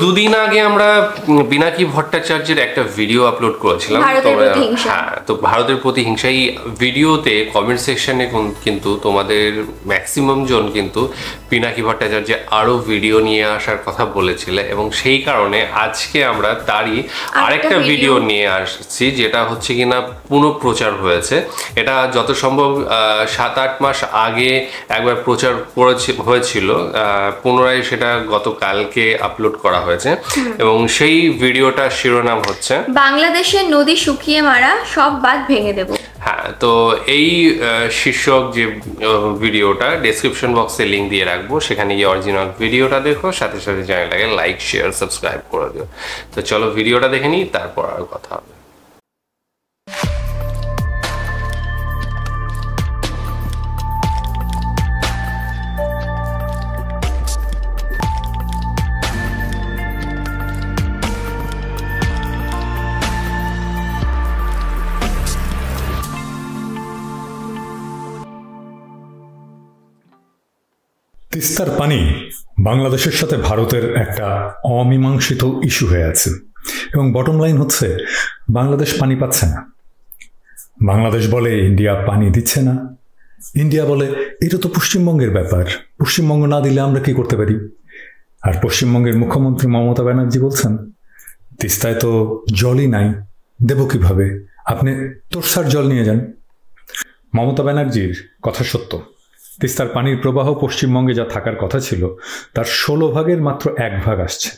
দুদিন আগে আমরা পিনাকি ভট্টাচার্যের একটা ভিডিও আপলোড করেছিলাম। হ্যাঁ, তো ভারতের প্রতিহিংসা এই ভিডিওতে কমেন্ট সেকশনে কিন্তু তোমাদের ম্যাক্সিমাম জন কিন্তু পিনাকি ভট্টাচার্যের আরো ভিডিও নিয়ে আসার কথা বলেছিল, এবং সেই কারণে আজকে আমরা তারই আরেকটা ভিডিও নিয়ে আসছি, যেটা হচ্ছে কিনা পুনঃপ্রচার হয়েছে। এটা যত সম্ভব 7-8 মাস আগে একবার প্রচার হয়েছিল, পুনরায় সেটা গতকালকে আপলোড করা হয়েছে, এবং সেই ভিডিওটার শিরোনাম হচ্ছে বাংলাদেশের নদী শুকিয়ে মারা, সব বাঁধ ভেঙে দেব। হ্যাঁ, তো এই শীর্ষক যে ভিডিওটা ডেসক্রিপশন বক্সে লিঙ্ক দিয়ে রাখবো, সেখানে গিয়ে অরিজিনাল ভিডিওটা দেখো, সাথে সাথে চ্যানেলটাকে লাইক, শেয়ার, সাবস্ক্রাইব করে দিও। তো চলো ভিডিওটা দেখে নিই, তারপর আর কথা হবে। তিস্তার পানি বাংলাদেশের সাথে ভারতের একটা অমীমাংসিত ইস্যু হয়ে আছে, এবং বটম লাইন হচ্ছে বাংলাদেশ পানি পাচ্ছে না। বাংলাদেশ বলে ইন্ডিয়া পানি দিচ্ছে না, ইন্ডিয়া বলে এটা তো পশ্চিমবঙ্গের ব্যাপার, পশ্চিমবঙ্গ না দিলে আমরা কি করতে পারি। আর পশ্চিমবঙ্গের মুখ্যমন্ত্রী মমতা ব্যানার্জি বলছেন তিস্তায় তো জলই নাই, দেব কিভাবে, আপনি তোরসার জল নিয়ে যান। মমতা ব্যানার্জির কথা সত্য, তিস্তার পানির প্রবাহ পশ্চিমবঙ্গে যা থাকার কথা ছিল তার 16 ভাগের মাত্র 1 ভাগ আসছে,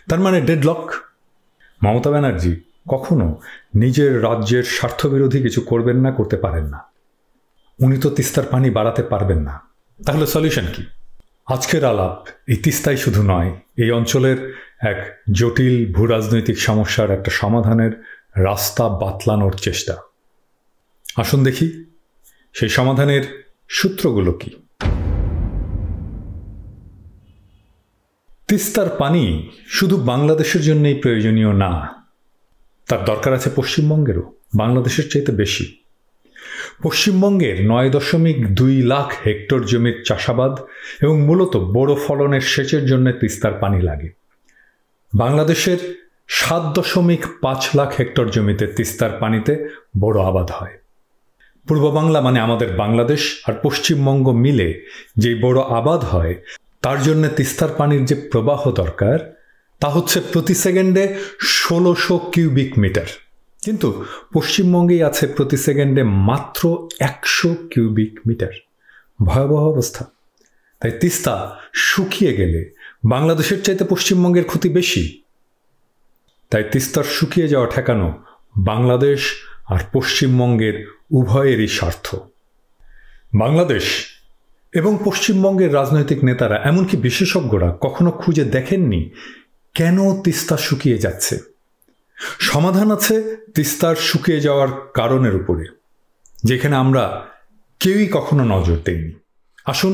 তার মানে ডেডলক। মমতা ব্যানার্জি কখনো নিজের রাজ্যের স্বার্থবিরোধী কিছু করবেন না, করতে পারেন না। উনি তো তিস্তার পানি বাড়াতে পারবেন না। তাহলে সলিউশন কি? আজকের আলাপ এই তিস্তাই শুধু নয়, এই অঞ্চলের এক জটিল ভূরাজনৈতিক সমস্যার একটা সমাধানের রাস্তা বাতলানোর চেষ্টা। আসুন দেখি সেই সমাধানের সূত্রগুলো কি। তিস্তার পানি শুধু বাংলাদেশের জন্যই প্রয়োজনীয় না, তার দরকার আছে পশ্চিমবঙ্গেরও, বাংলাদেশের চাইতে বেশি। পশ্চিমবঙ্গের 9.2 লাখ হেক্টর জমির চাষাবাদ এবং মূলত বড় ফলনের সেচের জন্য তিস্তার পানি লাগে। বাংলাদেশের 7.5 লাখ হেক্টর জমিতে তিস্তার পানিতে বড় আবাদ হয়। পূর্ব বাংলা মানে আমাদের বাংলাদেশ আর পশ্চিমবঙ্গ মিলে যে বড় আবাদ হয়, তার জন্য তিস্তার পানির যে প্রবাহ দরকার তা হচ্ছে প্রতি সেকেন্ডে 1600 কিউবিক মিটার, কিন্তু পশ্চিমবঙ্গেই আছে প্রতি সেকেন্ডে মাত্র 100 কিউবিক মিটার। ভয়াবহ অবস্থা। তাই তিস্তা শুকিয়ে গেলে বাংলাদেশের চাইতে পশ্চিমবঙ্গের ক্ষতি বেশি। তাই তিস্তার শুকিয়ে যাওয়া ঠেকানো বাংলাদেশ আর পশ্চিমবঙ্গের উভয়েরই স্বার্থ। বাংলাদেশ এবং পশ্চিমবঙ্গের রাজনৈতিক নেতারা, এমনকি বিশেষজ্ঞরা কখনো খুঁজে দেখেননি কেন তিস্তা শুকিয়ে যাচ্ছে। সমাধান আছে তিস্তার শুকিয়ে যাওয়ার কারণের উপরে, যেখানে আমরা কেউই কখনো নজর দেইনি। আসুন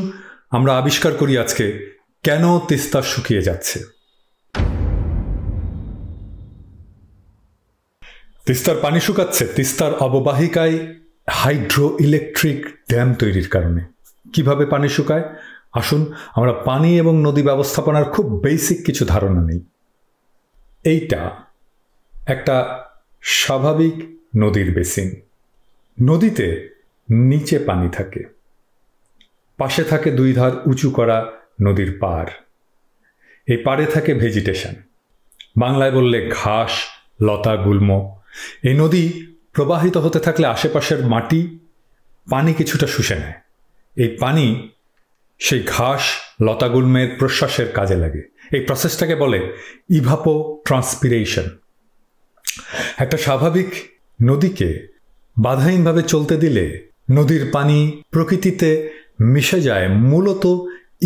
আমরা আবিষ্কার করি আজকে কেন তিস্তা শুকিয়ে যাচ্ছে। তিস্তার পানি শুকাচ্ছে তিস্তার অববাহিকায় হাইড্রো ইলেকট্রিক ড্যাম তৈরির কারণে। কিভাবে পানি শুকায়? আসুন আমরা পানি এবং নদী ব্যবস্থাপনার খুব বেসিক কিছু ধারণা নেই। এইটা একটা স্বাভাবিক নদীর বেসিন। নদীতে নিচে পানি থাকে, পাশে থাকে 2 ধার উঁচু করা নদীর পাড়। এই পাড়ে থাকে ভেজিটেশন, বাংলায় বললে ঘাস, লতা, গুল্ম। এই নদী প্রবাহিত হতে থাকলে আশেপাশের মাটি পানি কিছুটা শুষে নেয়। এই পানি সেই ঘাস, লতাগুল্মের প্রশ্বাসের কাজে লাগে। এই প্রসেসটাকে বলে ইভাপোট্রান্সপিরেশন। একটা স্বাভাবিক নদীকে বাধাহীনভাবে চলতে দিলে নদীর পানি প্রকৃতিতে মিশে যায় মূলত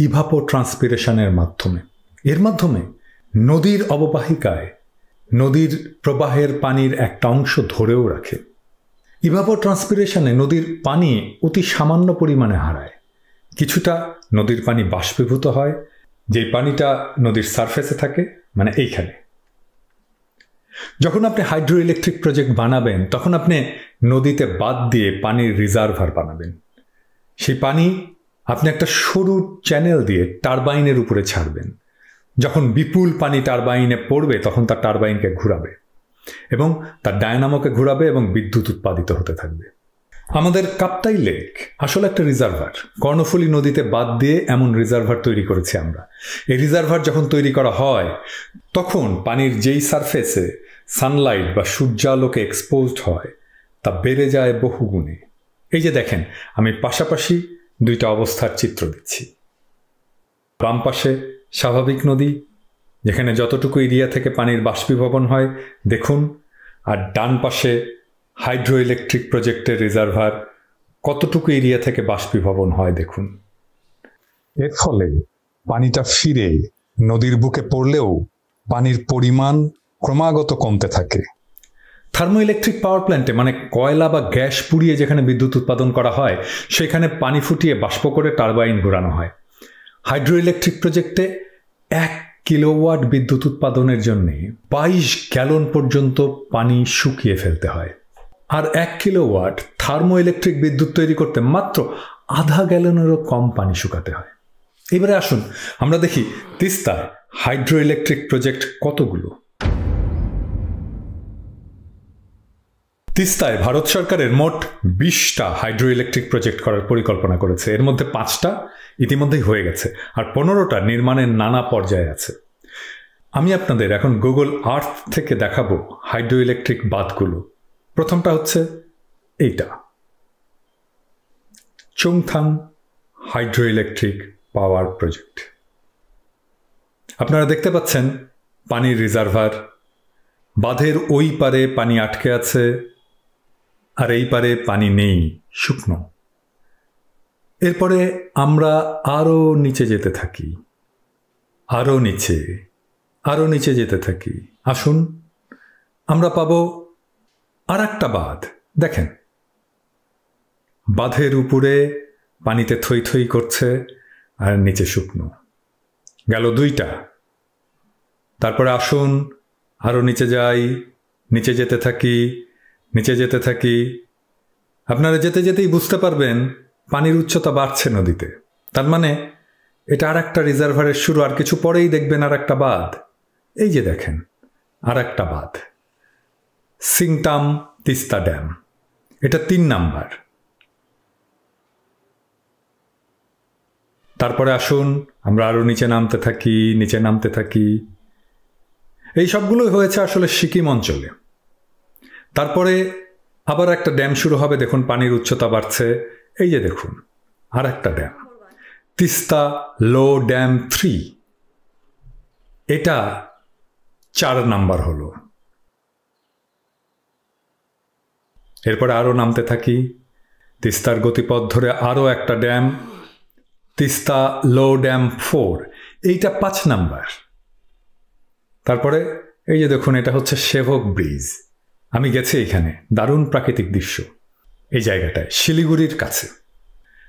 ইভাপোট্রান্সপিরেশনের মাধ্যমে। এর মাধ্যমে নদীর অববাহিকায় নদীর প্রবাহের পানির একটা অংশ ধরেও রাখে। ইভাপোট্রান্সপিরেশনে নদীর পানি অতি সামান্য পরিমাণে হারায়। কিছুটা নদীর পানি বাষ্পীভূত হয়, যে পানিটা নদীর সারফেসে থাকে, মানে এইখানে। যখন আপনি হাইড্রো ইলেকট্রিক প্রজেক্ট বানাবেন, তখন আপনি নদীতে বাদ দিয়ে পানির রিজার্ভার বানাবেন। সেই পানি আপনি একটা সরু চ্যানেল দিয়ে টারবাইনের উপরে ছাড়বেন। যখন বিপুল পানি টারবাইনে পড়বে তখন তার টারবাইনকে ঘুরাবে এবং তার ডায়নামোকে ঘুরাবে এবং বিদ্যুৎ উৎপাদিত হতে থাকবে। আমাদের কাপ্তাই লেক আসলে একটা রিজার্ভার। কর্ণফুলী নদীতে বাদ দিয়ে এমন রিজার্ভার তৈরি করেছি আমরা। এই রিজার্ভার যখন তৈরি করা হয় তখন পানির যেই সারফেসে সানলাইট বা সূর্যালোকে এক্সপোজড হয় তা বেড়ে যায় বহুগুণে। এই যে দেখেন, আমি পাশাপাশি দুইটা অবস্থার চিত্র দিচ্ছি। বাম পাশে স্বাভাবিক নদী, যেখানে যতটুকু এরিয়া থেকে পানির বাষ্পীভবন হয় দেখুন, আর ডান পাশে হাইড্রো ইলেকট্রিক প্রজেক্টের রিজার্ভার, কতটুকু এরিয়া থেকে বাষ্পীভবন হয় দেখুন। এর ফলে পানিটা ফিরে নদীর বুকে পড়লেও পানির পরিমাণ ক্রমাগত কমতে থাকে। থার্মো ইলেকট্রিক পাওয়ার প্ল্যান্টে মানে কয়লা বা গ্যাস পুড়িয়ে যেখানে বিদ্যুৎ উৎপাদন করা হয় সেখানে পানি ফুটিয়ে বাষ্প করে টারবাইন ঘোরানো হয়। হাইড্রো ইলেকট্রিক প্রজেক্টে 1 কিলোওয়াট বিদ্যুৎ উৎপাদনের জন্য 22 গ্যালন পর্যন্ত পানি শুকিয়ে ফেলতে হয়, আর 1 কিলোওয়াট থার্মো ইলেকট্রিক বিদ্যুৎ তৈরি করতে মাত্র আধা গ্যালনেরও কম পানি শুকাতে হয়। এবারে আসুন আমরা দেখি তিস্তায় হাইড্রো ইলেকট্রিক প্রজেক্ট কতগুলো। তিস্তায় ভারত সরকারের মোট 20টা হাইড্রো ইলেকট্রিক প্রজেক্ট করার পরিকল্পনা করেছে। এর মধ্যে 5টা ইতিমধ্যেই হয়ে গেছে আর 15টা নির্মাণের নানা পর্যায়ে আছে। আমি আপনাদের এখন গুগল আর্থ থেকে দেখাবো হাইড্রো ইলেকট্রিক বাঁধগুলো। প্রথমটা হচ্ছে এইটা, Chungthang hydro electric power project. আপনারা দেখতে পাচ্ছেন পানির রিজার্ভার, বাঁধের ওই পারে পানি আটকে আছে আর এই পারে পানি নেই, শুকনো। এরপরে আমরা আরো নিচে যেতে থাকি, আরো নিচে যেতে থাকি। আসুন আমরা পাবো আর একটা বাঁধ। দেখেন, বাঁধের উপরে পানিতে থই থই করছে আর নিচে শুকনো। গেল 2টা। তারপরে আসুন আরো নিচে যাই, নিচে যেতে থাকি। আপনারা যেতে যেতেই বুঝতে পারবেন পানির উচ্চতা বাড়ছে নদীতে। তার মানে এটা আর একটা রিজার্ভারের শুরু, আর কিছু পরেই দেখবেন আর একটা বাঁধ। এই যে দেখেন আর একটা বাঁধ, সিংটাম তিস্তা ড্যাম, এটা 3 নাম্বার। তারপরে আসুন আমরা আরো নিচে নামতে থাকি। এই সবগুলোই হয়েছে আসলে সিকিম অঞ্চলে। তারপরে আবার একটা ড্যাম শুরু হবে, দেখুন পানির উচ্চতা বাড়ছে। এই যে দেখুন আর একটা ড্যাম, তিস্তা লো ড্যাম 3, এটা 4 নাম্বার হলো। এরপরে আরো নামতে থাকি, তিস্তার গতিপথ ধরে আরো একটা ড্যাম, তিস্তা লো ড্যাম 4, এইটা 5 নাম্বার। তারপরে এই যে দেখুন এটা হচ্ছে সেভক ব্রিজ। আমি গেছি এখানে, দারুণ প্রাকৃতিক দৃশ্য এই জায়গাটায়, শিলিগুড়ির কাছে।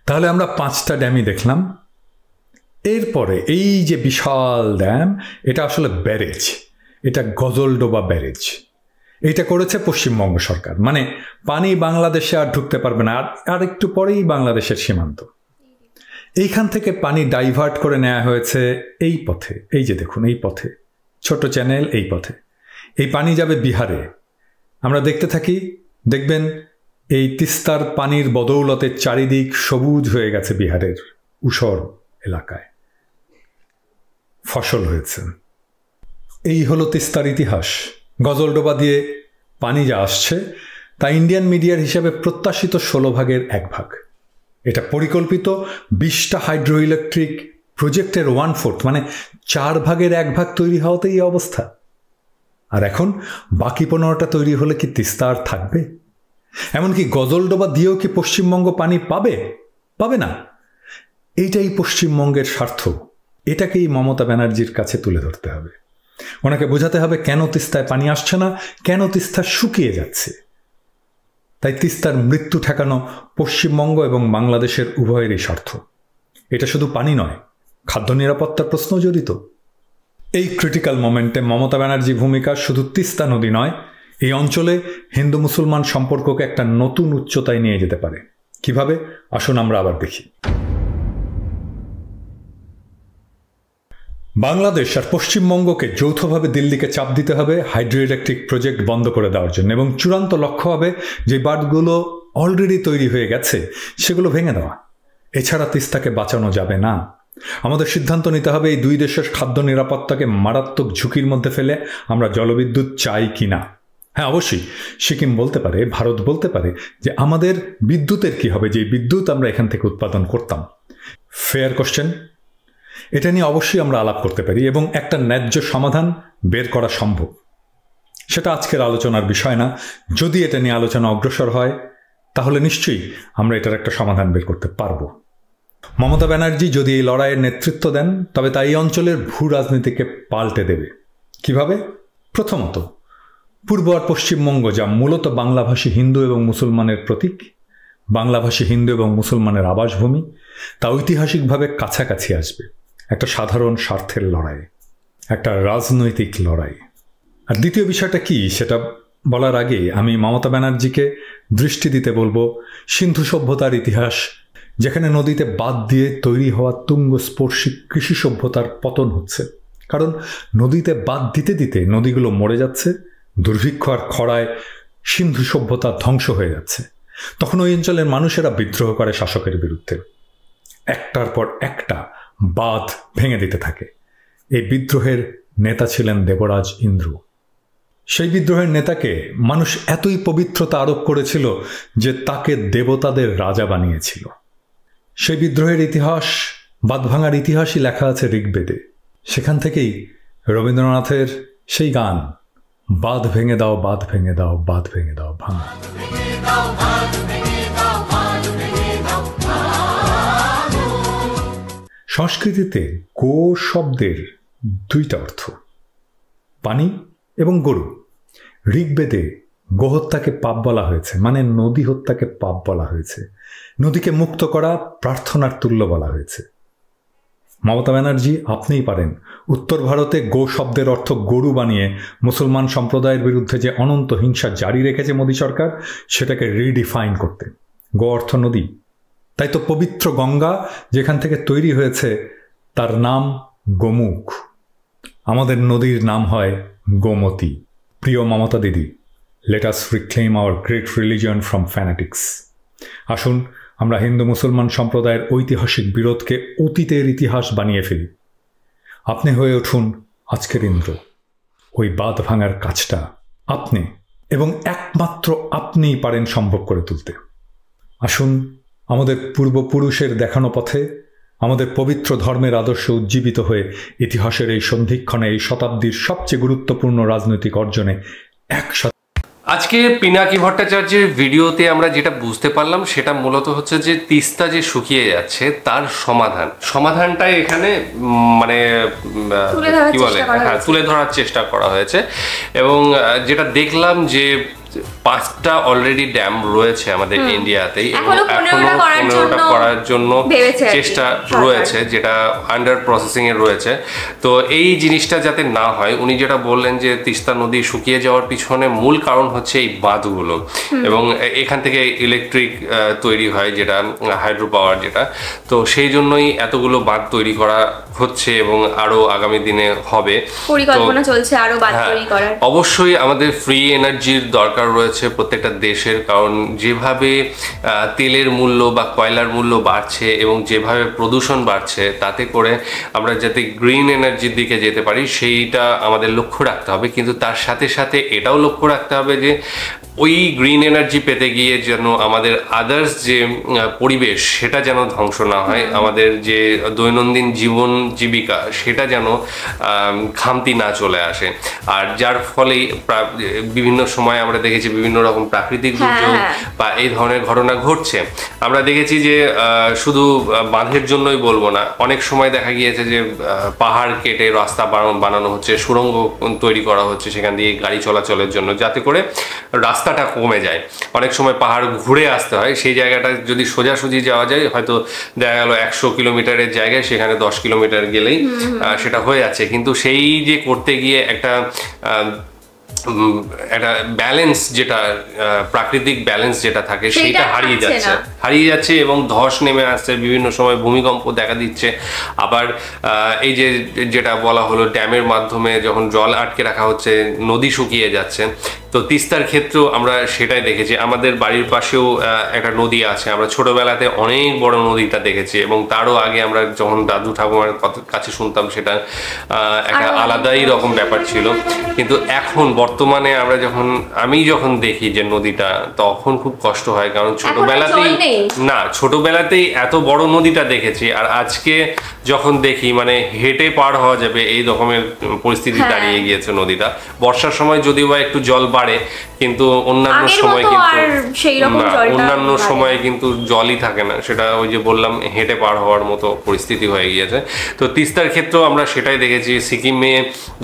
তাহলে আমরা 5টা ড্যামই দেখলাম। এরপরে এই যে বিশাল ড্যাম, এটা আসলে ব্যারেজ, এটা গজলডোবা ব্যারেজ। এটা করেছে পশ্চিমবঙ্গ সরকার, মানে পানি বাংলাদেশে আর ঢুকতে পারবে না, আর একটু পরেই বাংলাদেশের সীমান্ত। এইখান থেকে পানি ডাইভার্ট করে নেওয়া হয়েছে এই পথে, এই যে দেখুন এই পথে, ছোট চ্যানেল, এই পথে। এই পানি যাবে বিহারে। আমরা দেখতে থাকি, দেখবেন এই তিস্তার পানির বদৌলতে চারিদিক সবুজ হয়ে গেছে। বিহারের উষর এলাকায় ফসল হয়েছে। এই হলো তিস্তার ইতিহাস। গজলডোবা দিয়ে পানি যা আসছে তা ইন্ডিয়ান মিডিয়ার হিসাবে প্রত্যাশিত 16 ভাগের 1 ভাগ। এটা পরিকল্পিত 20টা হাইড্রো ইলেকট্রিক প্রজেক্টের 1/4, মানে 4 ভাগের 1 ভাগ তৈরি হওয়াতে এই অবস্থা। আর এখন বাকি 15টা তৈরি হলে কি তিস্তা আর থাকবে? এমনকি গজলডোবা দিয়েও কি পশ্চিমবঙ্গ পানি পাবে না। এইটাই পশ্চিমবঙ্গের স্বার্থ। এটাকেই মমতা ব্যানার্জির কাছে তুলে ধরতে হবে। ওনাকে বোঝাতে হবে কেন তিস্তায় পানি আসছে না, কেন তিস্তা শুকিয়ে যাচ্ছে। তাই তিস্তার মৃত্যু ঠেকানো পশ্চিমবঙ্গ এবং বাংলাদেশের উভয়েরই স্বার্থ। এটা শুধু পানি নয়, খাদ্য নিরাপত্তার প্রশ্ন জড়িত। এই ক্রিটিক্যাল মোমেন্টে মমতা ব্যানার্জি ভূমিকা শুধু তিস্তা নদী নয়, এই অঞ্চলে হিন্দু মুসলমান সম্পর্ককে একটা নতুন উচ্চতায় নিয়ে যেতে পারে। কিভাবে? আসুন আমরা আবার দেখি। বাংলাদেশ আর পশ্চিমবঙ্গকে যৌথভাবে দিল্লিকে চাপ দিতে হবে হাইড্রো ইলেকট্রিক প্রজেক্ট বন্ধ করে দেওয়ার জন্য, এবং চূড়ান্ত লক্ষ্য হবে যে বাঁধগুলো অলরেডি তৈরি হয়ে গেছে সেগুলো ভেঙে দেওয়া। এছাড়া তিস্তাকে বাঁচানো যাবে না। আমাদের সিদ্ধান্ত নিতে হবে এই দুই দেশের খাদ্য নিরাপত্তাকে মারাত্মক ঝুঁকির মধ্যে ফেলে আমরা জলবিদ্যুৎ চাই কিনা। হ্যাঁ, অবশ্যই সিকিম বলতে পারে, ভারত বলতে পারে যে আমাদের বিদ্যুতের কি হবে, যে বিদ্যুৎ আমরা এখান থেকে উৎপাদন করতাম। ফেয়ার কোশ্চেন, এটা নিয়ে অবশ্যই আমরা আলাপ করতে পারি এবং একটা ন্যায্য সমাধান বের করা সম্ভব। সেটা আজকের আলোচনার বিষয় না। যদি এটা নিয়ে আলোচনা অগ্রসর হয় তাহলে নিশ্চয়ই আমরা এটার একটা সমাধান বের করতে পারবো। মমতা ব্যানার্জি যদি এই লড়াইয়ের নেতৃত্ব দেন তবে তা এই অঞ্চলের ভূ রাজনীতিকে পাল্টে দেবে। কিভাবে? প্রথমত, পূর্ব আর পশ্চিমবঙ্গ যা মূলত বাংলাভাষী হিন্দু এবং মুসলমানের প্রতীক, বাংলাভাষী হিন্দু এবং মুসলমানের আবাসভূমি, তা ঐতিহাসিকভাবে কাছাকাছি আসবে একটা সাধারণ স্বার্থের লড়াই, একটা রাজনৈতিক লড়াই। আর দ্বিতীয় বিষয়টা কি সেটা বলার আগে আমি মমতা ব্যানার্জিকে দৃষ্টি দিতে বলবো সিন্ধু সভ্যতার ইতিহাস, যেখানে নদীতে বাঁধ দিয়ে তৈরি হওয়া তুঙ্গস্পর্শী কৃষি সভ্যতার পতন হচ্ছে। কারণ নদীতে বাঁধ দিতে দিতে নদীগুলো মরে যাচ্ছে, দুর্ভিক্ষ আর খরায় সিন্ধু সভ্যতা ধ্বংস হয়ে যাচ্ছে। তখন ওই অঞ্চলের মানুষেরা বিদ্রোহ করে শাসকের বিরুদ্ধে, একটার পর একটা বাঁধ ভেঙে দিতে থাকে। এই বিদ্রোহের নেতা ছিলেন দেবরাজ ইন্দ্র। সেই বিদ্রোহের নেতাকে মানুষ এতই পবিত্রতা আরোপ করেছিল যে তাকে দেবতাদের রাজা বানিয়েছিল। সেই বিদ্রোহের ইতিহাস, বাঁধ ভাঙার ইতিহাসই লেখা আছে ঋগ্বেদে। সেখান থেকেই রবীন্দ্রনাথের সেই গান, বাঁধ ভেঙে দাও, বাঁধ ভেঙে দাও, বাঁধ ভেঙে দাও ভাঙা। সংস্কৃতিতে গো শব্দের দুইটা অর্থ, পানি এবং গরু। ঋগ্বেদে গোহত্যাকে পাপ বলা হয়েছে, মানে নদী হত্যাকে পাপ বলা হয়েছে। নদীকে মুক্ত করা প্রার্থনার তুল্য বলা হয়েছে। মমতা ব্যানার্জি, আপনিই পারেন উত্তর ভারতে গো শব্দের অর্থ গরু বানিয়ে মুসলমান সম্প্রদায়ের বিরুদ্ধে যে অনন্ত হিংসা জারি রেখেছে মোদী সরকার, সেটাকে রিডিফাইন করতে। গো অর্থ নদী, তাই তো পবিত্র গঙ্গা যেখান থেকে তৈরি হয়েছে তার নাম গোমুখ। আমাদের নদীর নাম হয় গোমতী। প্রিয় মমতা দিদি, let us reclaim hour great religion from fanatics. আসুন আমরা হিন্দু মুসলমান সম্প্রদায়ের ঐতিহাসিক বিরোধকে অতীতের ইতিহাস বানিয়ে ফেলি। আপনি হয়ে উঠুন আজকের ইন্দ্র। ওই বাঁধ ভাঙার কাজটা আপনি এবং একমাত্র আপনিই পারেন সম্ভব করে তুলতে। আসুন আমাদের পূর্বপুরুষের দেখানো পথে, আমাদের পবিত্র ধর্মের আদর্শ উজ্জীবিত হয়ে ইতিহাসের এই সন্ধিক্ষণে, এই শতাব্দীর সবচেয়ে গুরুত্বপূর্ণ রাজনৈতিক অর্জনে একসাথে। আজকে পিনাকি ভট্টাচার্যের ভিডিওতে আমরা যেটা বুঝতে পারলাম সেটা মূলত হচ্ছে যে তিস্তা যে শুকিয়ে যাচ্ছে তার সমাধানটাই এখানে মানে কি বলে, হ্যাঁ, তুলে ধরার চেষ্টা করা হয়েছে। এবং যেটা দেখলাম যে 5টা অলরেডি ড্যাম রয়েছে আমাদের ইন্ডিয়াতে, এখনো 15টা করার জন্য চেষ্টা রয়েছে, যেটা আন্ডার প্রসেসিং এ রয়েছে। তো এই জিনিসটা যাতে না হয়, উনি যেটা বললেন যে তিস্তা নদী শুকিয়ে যাওয়ার পিছনে মূল কারণ হচ্ছে এই বাঁধগুলো, এবং এখান থেকে ইলেকট্রিক তৈরি হয়, যেটা হাইড্রো পাওয়ার যেটা। তো সেই জন্যই এতগুলো বাঁধ তৈরি করা হচ্ছে এবং আরো আগামী দিনে হবে, পরিকল্পনা চলছে আরো বাঁধ তৈরি করার। অবশ্যই আমাদের ফ্রি এনার্জির দরকার রয়েছে প্রত্যেকটা দেশের, কারণ যেভাবে তেলের মূল্য বা কয়লার মূল্য বাড়ছে এবং যেভাবে প্রদূষণ বাড়ছে, তাতে করে আমরা যাতে গ্রিন এনার্জির দিকে যেতে পারি সেইটা আমাদের লক্ষ্য রাখতে হবে। কিন্তু তার সাথে সাথে এটাও লক্ষ্য রাখতে হবে যে ওই গ্রিন এনার্জি পেতে গিয়ে যেন আমাদের আদার্স যে পরিবেশ সেটা যেন ধ্বংস না হয়, আমাদের যে দৈনন্দিন জীবন জীবিকা সেটা যেন খামতি না চলে আসে। আর যার ফলে বিভিন্ন সময় আমরা দেখেছি বিভিন্ন রকম প্রাকৃতিক দুর্যোগ বা এই ধরনের ঘটনা ঘটছে। আমরা দেখেছি যে শুধু বাঁধের জন্যই বলবো না, অনেক সময় দেখা গিয়েছে যে পাহাড় কেটে রাস্তা বানানো হচ্ছে, সুড়ঙ্গ তৈরি করা হচ্ছে সেখান দিয়ে গাড়ি চলাচলের জন্য, যাতে করে রাস্তাটা কমে যায়। অনেক সময় পাহাড় ঘুরে আসতে হয়, সেই জায়গাটা যদি সোজাসুজি যাওয়া যায়, হয়তো দেখা গেল 100 কিলোমিটারের জায়গায় সেখানে 10 কিলোমিটার গেলেই সেটা হয়ে যাচ্ছে। কিন্তু সেই যে করতে গিয়ে একটা একটা ব্যালেন্স, যেটা প্রাকৃতিক ব্যালেন্স যেটা থাকে সেটা হারিয়ে যাচ্ছে এবং ধস নেমে আসছে, বিভিন্ন সময় ভূমিকম্প দেখা দিচ্ছে। আবার এই যে যেটা বলা হলো, ড্যামের মাধ্যমে যখন জল আটকে রাখা হচ্ছে, নদী শুকিয়ে যাচ্ছে। তো তিস্তার ক্ষেত্রেও আমরা সেটাই দেখেছি। আমাদের বাড়ির পাশেও একটা নদী আছে, আমরা ছোটবেলাতে অনেক বড় নদীটা দেখেছি, এবং তারও আগে আমরা যখন দাদু ঠাকুমার কাছে শুনতাম সেটা একটা আলাদাই রকম ব্যাপার ছিল। কিন্তু এখন বর্তমানে আমি যখন দেখি যে নদীটা, তখন খুব কষ্ট হয়, কারণ ছোটবেলাতেই এত বড় নদীটা দেখেছি, আর আজকে যখন দেখি মানে হেঁটে পার হওয়া যাবে এই রকমের পরিস্থিতি দাঁড়িয়ে গিয়েছে নদীটা। বর্ষার সময় যদিও বা একটু জল বাড়ে, কিন্তু অন্যান্য সময় কিন্তু জলই থাকে না, সেটা ওই যে বললাম হেঁটে পার হওয়ার মতো পরিস্থিতি হয়ে গিয়েছে। তো তিস্তার ক্ষেত্রেও আমরা সেটাই দেখেছি, সিকিমে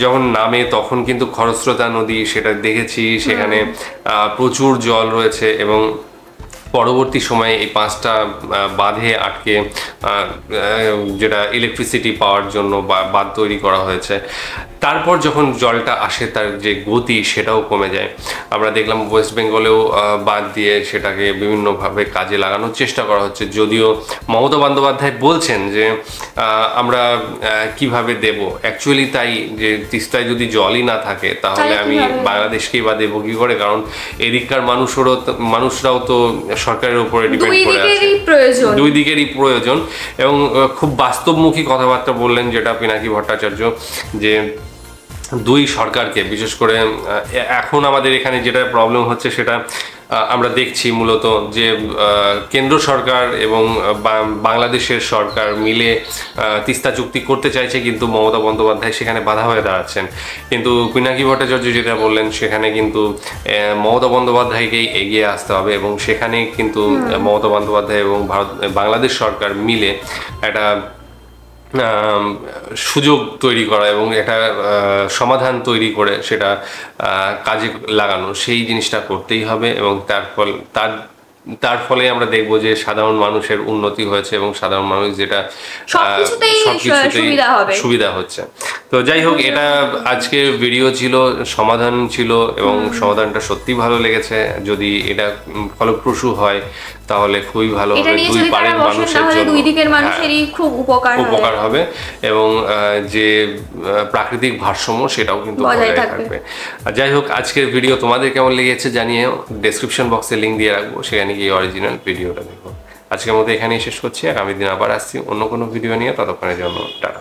যখন নামে তখন কিন্তু খরস্রোতা নদী, সেটা দেখেছি, সেখানে প্রচুর জল রয়েছে, এবং পরবর্তী সময়ে এই 5টা বাঁধে আটকে যেটা ইলেকট্রিসিটি পাওয়ার জন্য বাঁধ তৈরি করা হয়েছে। তারপর যখন জলটা আসে তার যে গতি সেটাও কমে যায়। আমরা দেখলাম ওয়েস্ট বেঙ্গলেও বাঁধ দিয়ে সেটাকে বিভিন্নভাবে কাজে লাগানোর চেষ্টা করা হচ্ছে, যদিও মমতা বন্দ্যোপাধ্যায় বলছেন যে আমরা কিভাবে দেব। অ্যাকচুয়ালি তাই, যে তিস্তায় যদি জলই না থাকে তাহলে আমি বাংলাদেশকেই বা দেবো কী করে, কারণ এদিককার মানুষরাও তো সরকারের উপরে ডিপেন্ড করে আছে, দুই দিকেরই প্রয়োজন। এবং খুব বাস্তবমুখী কথাবার্তা বললেন যেটা পিনাকি ভট্টাচার্য, যে দুই সরকারকে, বিশেষ করে এখন আমাদের এখানে যেটা প্রবলেম হচ্ছে সেটা আমরা দেখছি মূলত, যে কেন্দ্র সরকার এবং বাংলাদেশের সরকার মিলে তিস্তা চুক্তি করতে চাইছে, কিন্তু মমতা বন্দ্যোপাধ্যায় সেখানে বাধা হয়ে দাঁড়াচ্ছেন। কিন্তু পিনাকি ভট্টাচার্য যেটা বললেন, সেখানে কিন্তু মমতা বন্দ্যোপাধ্যায়কেই এগিয়ে আসতে হবে, এবং সেখানে কিন্তু মমতা বন্দ্যোপাধ্যায় এবং বাংলাদেশ সরকার মিলে একটা সুযোগ তৈরি করা এবং একটা সমাধান তৈরি করে সেটা কাজে লাগানো, সেই জিনিসটা করতেই হবে। এবং তার ফলে আমরা দেখব যে সাধারণ মানুষের উন্নতি হয়েছে, এবং সাধারণ মানুষ যেটা সবকিছুতেই সুবিধা হচ্ছে। তো যাই হোক, এটা আজকের ভিডিও ছিল, সমাধান ছিল, এবং সমাধানটা সত্যি ভালো লেগেছে। যদি এটা ফলপ্রসূ হয় তাহলে খুবই ভালো হবে, দুই পাড়ের মানুষের জন্য দুই দিকের মানুষেরই খুব উপকার হবে, এবং যে প্রাকৃতিক ভারসাম্য সেটাও কিন্তু বজায় থাকবে। যাই হোক, আজকের ভিডিও তোমাদের কেমন লেগেছে জানিয়ে, ডেসক্রিপশন বক্সে লিঙ্ক দিয়ে রাখবো, সেখানে গিয়ে অরিজিনাল ভিডিওটা দেখো। আজকের মতো এখানেই শেষ করছি, আগামী দিন আবার আসছি অন্য কোনো ভিডিও নিয়ে। ততক্ষণের জন্য টাটা।